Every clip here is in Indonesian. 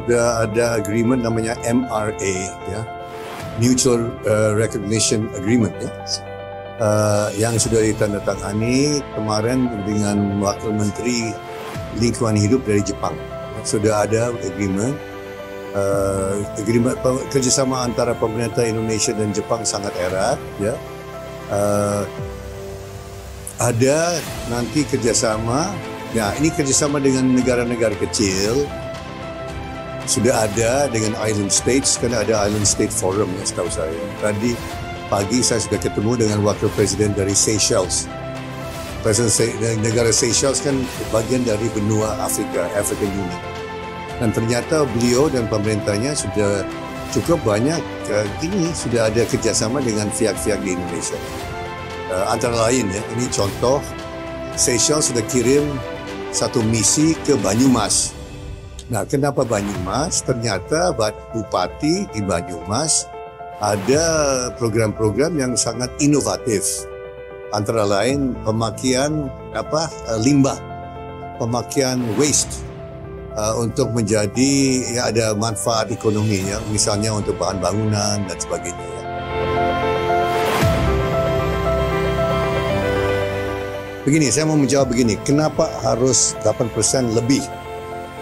sudah ada agreement namanya MRA, ya, Mutual Recognition Agreement, ya, yang sudah ditandatangani kemarin dengan Wakil Menteri Lingkungan Hidup dari Jepang. Sudah ada agreement kerjasama antara pemerintah Indonesia dan Jepang sangat erat, ya. Ada nanti kerjasama, ya, ini kerjasama dengan negara-negara kecil. Sudah ada dengan Island States, kan ada Island State Forum, ya, setahu saya. Tadi pagi saya sudah ketemu dengan Wakil Presiden dari Seychelles. Negara Seychelles kan bagian dari benua Afrika, African Union. Dan ternyata beliau dan pemerintahnya sudah cukup banyak, ini sudah ada kerjasama dengan pihak-pihak di Indonesia. Antara lain, ya, ini contoh, Seychelles sudah kirim satu misi ke Banyumas. Nah, kenapa Banyumas? Ternyata Bupati di Banyumas ada program-program yang sangat inovatif. Antara lain pemakaian limbah, pemakaian waste untuk menjadi, ya, ada manfaat ekonominya, misalnya untuk bahan bangunan dan sebagainya. Begini, saya mau menjawab begini, kenapa harus 8% lebih?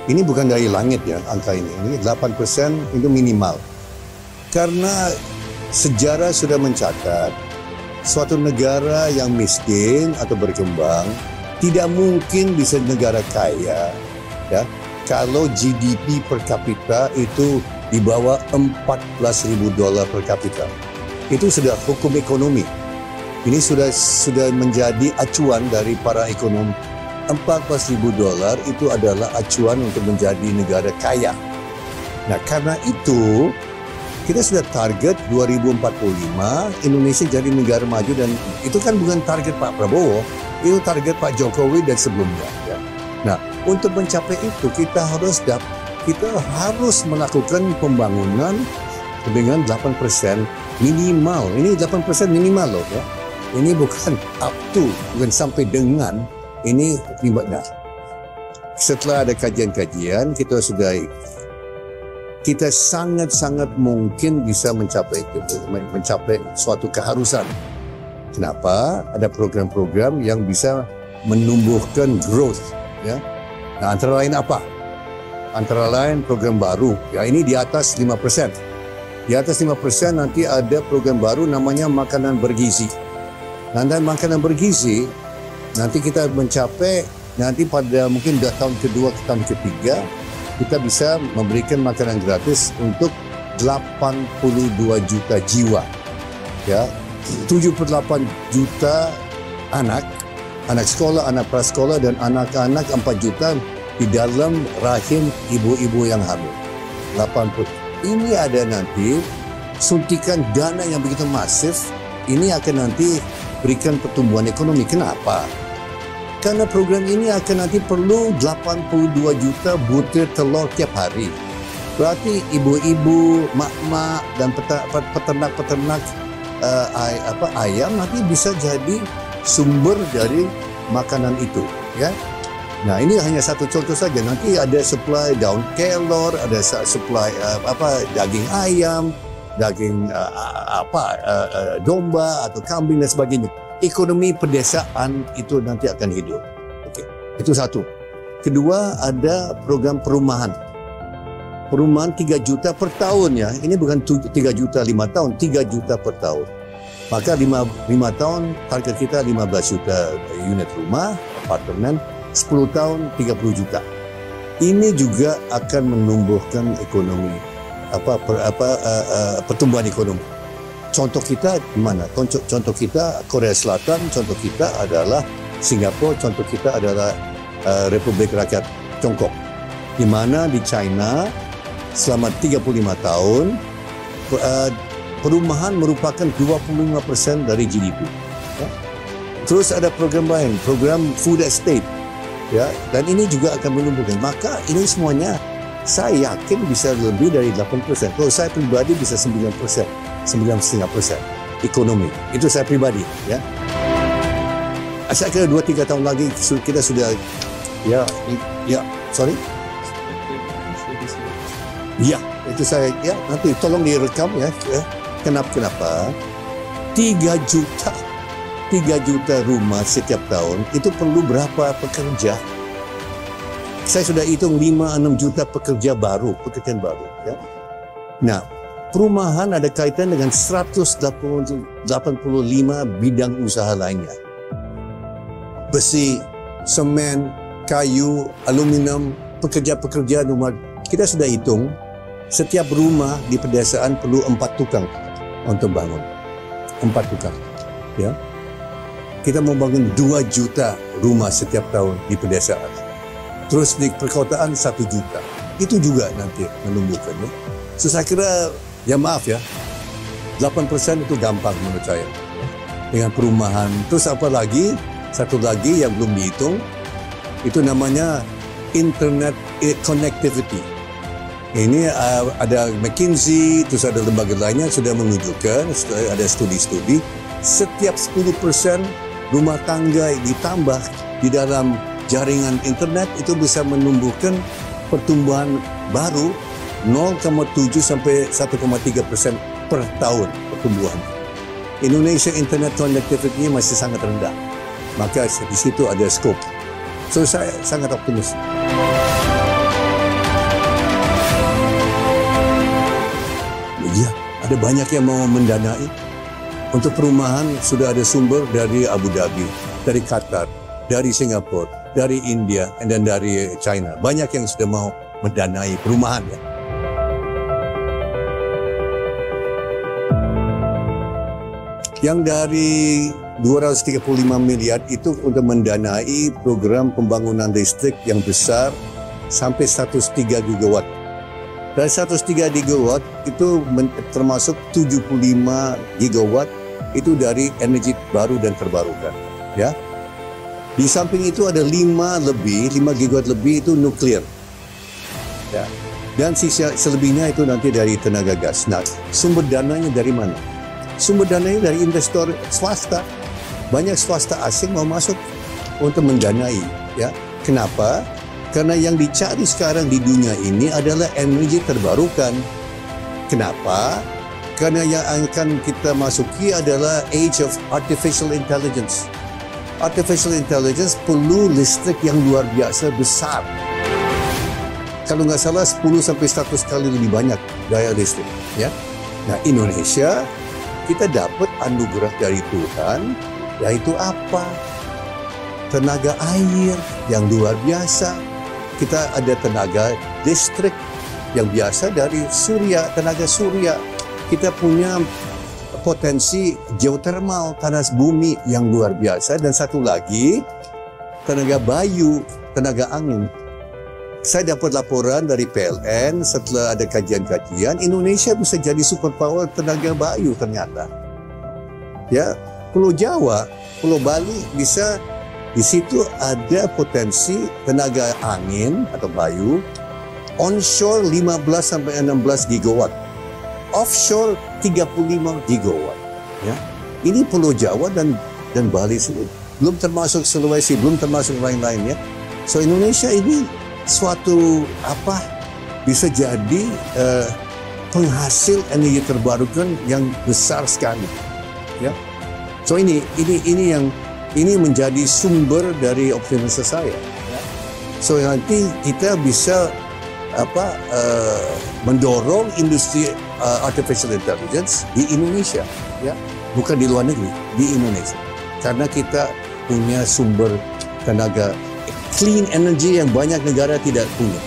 Ini bukan dari langit, ya, angka ini 8% itu minimal. Karena sejarah sudah mencatat, suatu negara yang miskin atau berkembang tidak mungkin bisa negara kaya, ya, kalau GDP per kapita itu di bawah $14.000 per kapita. Itu sudah hukum ekonomi. Ini sudah menjadi acuan dari para ekonom. $14.000 itu adalah acuan untuk menjadi negara kaya. Nah, karena itu kita sudah target 2045 Indonesia jadi negara maju, dan itu kan bukan target Pak Prabowo, itu target Pak Jokowi dan sebelumnya, ya. Nah, untuk mencapai itu kita harus melakukan pembangunan dengan 8% minimal. Ini 8% minimal loh, ya. Ini bukan up to, bukan sampai dengan, ini nah, setelah ada kajian-kajian kita sangat-sangat mungkin bisa mencapai suatu keharusan. Kenapa? Ada program-program yang bisa menumbuhkan growth, ya. Nah, antara lain apa? Antara lain program baru, ya, ini di atas 5%. Di atas 5% nanti ada program baru namanya makanan bergizi. Dan makanan bergizi nanti kita mencapai, nanti pada mungkin tahun kedua ke tahun ketiga kita bisa memberikan makanan gratis untuk 82 juta jiwa, ya, 78 juta anak sekolah, anak prasekolah, dan anak-anak 4 juta di dalam rahim ibu-ibu yang hamil. 80. Ini ada nanti suntikan dana yang begitu masif, ini akan nanti berikan pertumbuhan ekonomi. Kenapa? Karena program ini akan nanti perlu 82 juta butir telur tiap hari. Berarti ibu-ibu, mak-mak, dan peternak-peternak ayam nanti bisa jadi sumber dari makanan itu, ya. Nah, ini hanya satu contoh saja. Nanti ada supply daun kelor, ada supply daging ayam, daging domba atau kambing dan sebagainya. Ekonomi pedesaan itu nanti akan hidup. Oke, itu satu. Kedua, ada program perumahan. Perumahan 3 juta per tahun, ya. Ini bukan 3 juta 5 tahun, 3 juta per tahun. Maka 5 tahun target kita 15 juta unit rumah, apartemen, 10 tahun 30 juta. Ini juga akan menumbuhkan ekonomi, pertumbuhan ekonomi. Contoh kita di mana? Contoh kita Korea Selatan, contoh kita adalah Singapura, contoh kita adalah Republik Rakyat Tiongkok. Di mana di China selama 35 tahun perumahan merupakan 25% dari GDP. Ya. Terus ada program lain, program food estate, ya, dan ini juga akan menumbuhkan. Maka ini semuanya saya yakin bisa lebih dari 8%. Kalau saya pribadi bisa 9%. 9,5% ekonomi. Itu saya pribadi, ya. Saya kira 2-3 tahun lagi kita sudah, sorry. Ya, itu saya nanti tolong direkam ya. Kenapa? 3 juta rumah setiap tahun itu perlu berapa pekerja? Saya sudah hitung 5-6 juta pekerjaan baru ya. Nah, perumahan ada kaitan dengan 185 bidang usaha lainnya. Besi, semen, kayu, aluminium, pekerja-pekerja rumah. Kita sudah hitung setiap rumah di pedesaan perlu 4 tukang untuk bangun. 4 tukang. Ya. Kita mau bangun 2 juta rumah setiap tahun di pedesaan. Terus di perkotaan 1 juta. Itu juga nanti menumbuhkan. Ya. So, saya kira, ya maaf ya, 8% itu gampang menurut saya. Dengan perumahan. Terus apa lagi? Satu lagi yang belum dihitung, itu namanya internet connectivity. Ini ada McKinsey, terus ada lembaga lainnya sudah menunjukkan, ada studi-studi, setiap 10% rumah tangga ditambah di dalam jaringan internet itu bisa menumbuhkan pertumbuhan baru 0,7 sampai 1,3% per tahun pertumbuhan. Indonesia internet connectivity masih sangat rendah. Maka di situ ada skop. So saya sangat optimis. Ya, ada banyak yang mau mendanai. Untuk perumahan sudah ada sumber dari Abu Dhabi, dari Qatar, dari Singapura, dari India, dan dari China. Banyak yang sudah mau mendanai perumahan ya. Yang dari 235 miliar itu untuk mendanai program pembangunan listrik yang besar sampai 103 gigawatt. Dan 103 gigawatt itu termasuk 75 gigawatt itu dari energi baru dan terbarukan. Ya. Di samping itu ada 5 gigawatt lebih itu nuklir. Ya. Dan sisa selebihnya itu nanti dari tenaga gas. Nah, sumber dananya dari mana? Sumber dananya dari investor swasta. Banyak swasta asing mau masuk untuk mendanai. Ya. Kenapa? Karena yang dicari sekarang di dunia ini adalah energi terbarukan. Kenapa? Karena yang akan kita masuki adalah age of artificial intelligence. Artificial intelligence perlu listrik yang luar biasa besar. Kalau nggak salah 10 sampai 100 kali lebih banyak daya listrik. Ya. Nah, Indonesia kita dapat anugerah dari Tuhan, yaitu apa? Tenaga air yang luar biasa. Kita ada tenaga listrik yang biasa dari surya, tenaga surya. Kita punya potensi geotermal, panas bumi yang luar biasa. Dan satu lagi, tenaga bayu, tenaga angin. Saya dapat laporan dari PLN setelah ada kajian-kajian, Indonesia bisa jadi superpower tenaga bayu ternyata. Ya, Pulau Jawa, Pulau Bali bisa. Di situ ada potensi tenaga angin atau bayu, onshore 15 sampai 16 gigawatt, offshore 35 gigawatt. Ya. Ini Pulau Jawa dan Bali sendiri. Belum termasuk Sulawesi, belum termasuk lain-lain ya. So Indonesia ini suatu bisa jadi penghasil energi terbarukan yang besar sekali. Ya. So ini menjadi sumber dari optimisme saya. So nanti kita bisa mendorong industri artificial intelligence di Indonesia, ya, bukan di luar negeri, di Indonesia. Karena kita punya sumber tenaga clean energy yang banyak negara tidak punya.